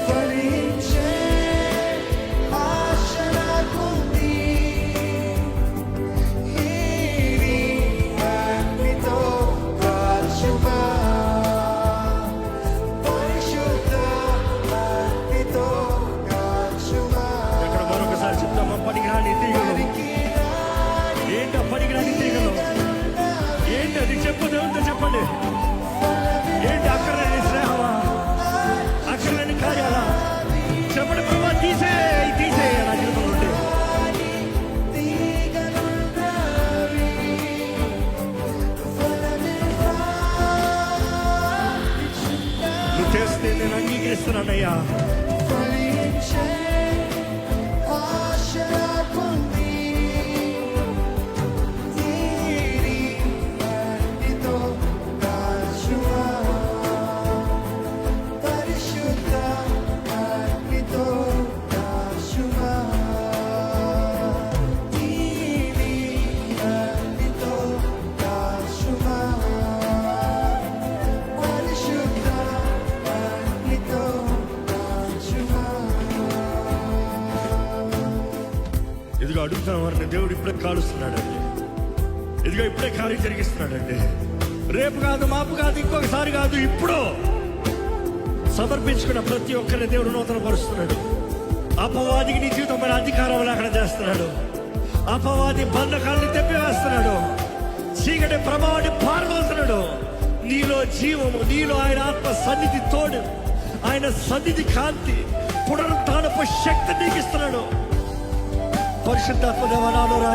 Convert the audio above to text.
ఫలించే ఆశ నాకుంది. ఈ అగ్నితో కాల్చుమా, పరిశుద్ధ అగ్నితో కాల్చుమా. ఎక్కడ మరొకసారి చెప్తామా? పనికిరాని తీగలు. ఏంటో పనికిరాని తీగలు ఏంటి? అది చెప్పు, దేవునితో చెప్పండి. ఏంటి? అక్కర్లేని స్నేహమా? అక్కర్లేని కార్యాలా? చెప్పండి ప్రభా, తీసే నా జీవితంలో ఉంటే. నువ్వు చేస్తే నేను అంగీకరిస్తున్నానయ్యా. ఫలించే ఆశ నాకుంది. ఈ అగ్నితో కాల్చుమా, పరిశుద్ధ అగ్నితో కాల్చుమా. ఈ అగ్నితో కాల్చుమా, పరిశుద్ధ అగ్నితో కాల్చుమా. ఇదిగో అడుగుతున్న వారిని దేవుడు ఇప్పుడే కాలుస్తున్నాడండి. ఇదిగో ఇప్పుడే కార్యం జరిగిస్తున్నాడండి. రేపు కాదు, మాపు కాదు, ఇంకొకసారి కాదు, ఇప్పుడు సమర్పించుకున్న ప్రతి ఒక్కరిని దేవుడు నూతన పరుస్తున్నాడు. అపవాదికి నీ జీవితం పైన అధికారం లేకుండా చేస్తున్నాడు. అపవాది బంధకాన్ని తెప్పివేస్తున్నాడు. చీకటి ప్రభావాన్ని పారబోతున్నాడు. నీలో జీవము, నీలో ఆయన ఆత్మ సన్నిధి తోడు, ఆయన సన్నిధి కాంతి, పునరుత్థానపు శక్తి నీకు ఇస్తున్నాడు. పరిశుద్ధాత్మ దేవనాలు రాయి.